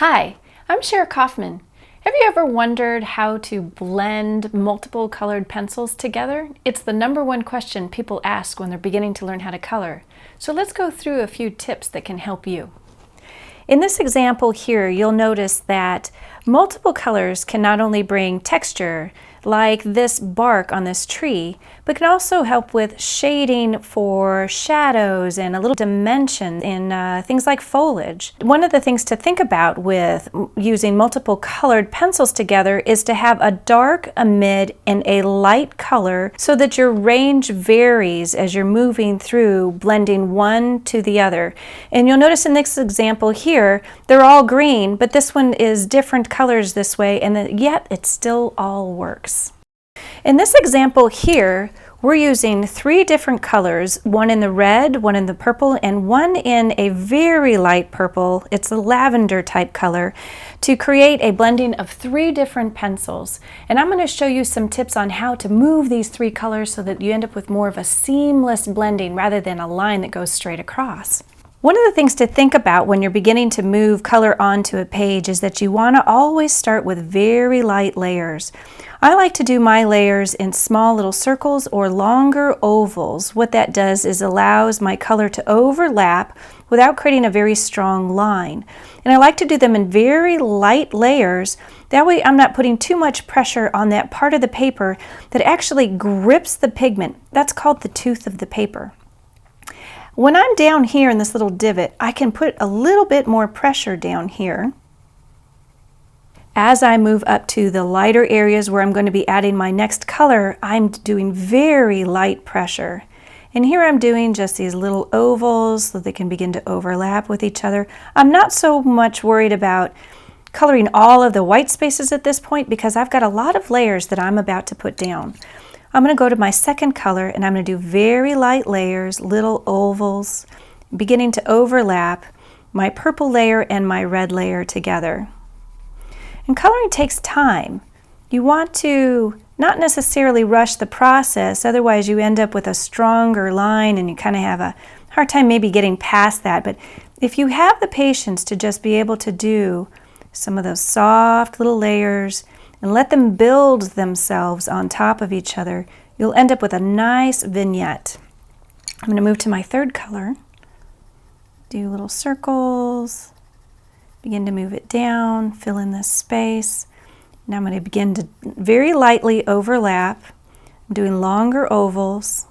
Hi, I'm Cher Kaufmann. Have you ever wondered how to blend multiple colored pencils together? It's the #1 question people ask when they're beginning to learn how to color. So let's go through a few tips that can help you. In this example here, you'll notice that multiple colors can not only bring texture, like this bark on this tree, but can also help with shading for shadows and a little dimension in things like foliage. One of the things to think about with using multiple colored pencils together is to have a dark, a mid, and a light color so that your range varies as you're moving through blending one to the other. And you'll notice in this example here, they're all green, but this one is different colors this way, and yet it still all works. In this example here, we're using 3 different colors, one in the red, one in the purple, and one in a very light purple. It's a lavender type color, to create a blending of 3 different pencils. And I'm going to show you some tips on how to move these 3 colors so that you end up with more of a seamless blending rather than a line that goes straight across. One of the things to think about when you're beginning to move color onto a page is that you want to always start with very light layers. I like to do my layers in small little circles or longer ovals. What that does is allows my color to overlap without creating a very strong line. And I like to do them in very light layers. That way I'm not putting too much pressure on that part of the paper that actually grips the pigment. That's called the tooth of the paper. When I'm down here in this little divot, I can put a little bit more pressure down here. As I move up to the lighter areas where I'm going to be adding my next color, I'm doing very light pressure. And here I'm doing just these little ovals so they can begin to overlap with each other. I'm not so much worried about coloring all of the white spaces at this point because I've got a lot of layers that I'm about to put down. I'm going to go to my second color and I'm going to do very light layers, little ovals, beginning to overlap my purple layer and my red layer together. And coloring takes time. You want to not necessarily rush the process, otherwise you end up with a stronger line and you kind of have a hard time maybe getting past that. But if you have the patience to just be able to do some of those soft little layers and let them build themselves on top of each other, you'll end up with a nice vignette. I'm going to move to my third color, do little circles, begin to move it down, fill in this space. Now I'm going to begin to very lightly overlap. I'm doing longer ovals.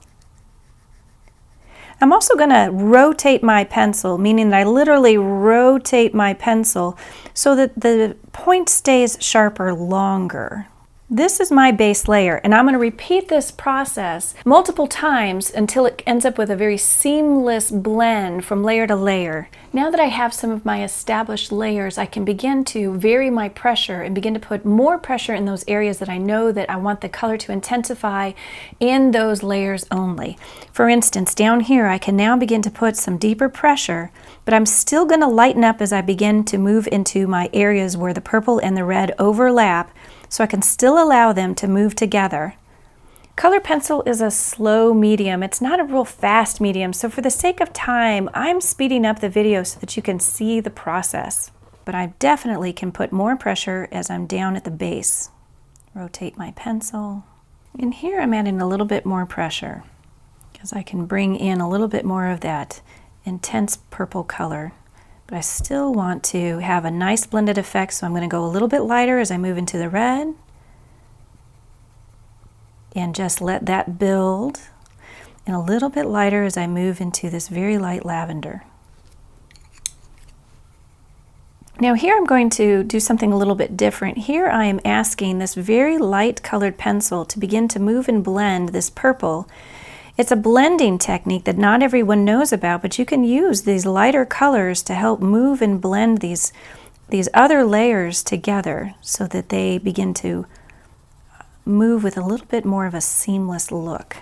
I'm also going to rotate my pencil, meaning that I literally rotate my pencil so that the point stays sharper longer. This is my base layer, and I'm going to repeat this process multiple times until it ends up with a very seamless blend from layer to layer. Now that I have some of my established layers, I can begin to vary my pressure and begin to put more pressure in those areas that I know that I want the color to intensify in those layers only. For instance, down here I can now begin to put some deeper pressure, but I'm still going to lighten up as I begin to move into my areas where the purple and the red overlap, so I can still allow them to move together. Color pencil is a slow medium. It's not a real fast medium, so for the sake of time, I'm speeding up the video so that you can see the process. But I definitely can put more pressure as I'm down at the base. Rotate my pencil. And here I'm adding a little bit more pressure because I can bring in a little bit more of that intense purple color. But I still want to have a nice blended effect, so I'm going to go a little bit lighter as I move into the red. And just let that build. And a little bit lighter as I move into this very light lavender. Now here I'm going to do something a little bit different. Here I am asking this very light colored pencil to begin to move and blend this purple. It's a blending technique that not everyone knows about, but you can use these lighter colors to help move and blend these other layers together so that they begin to move with a little bit more of a seamless look.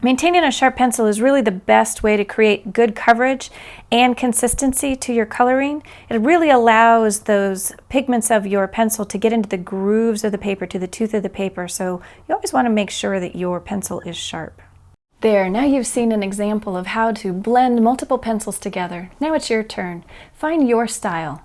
Maintaining a sharp pencil is really the best way to create good coverage and consistency to your coloring. It really allows those pigments of your pencil to get into the grooves of the paper, to the tooth of the paper, so you always want to make sure that your pencil is sharp. There, now you've seen an example of how to blend multiple pencils together. Now it's your turn. Find your style.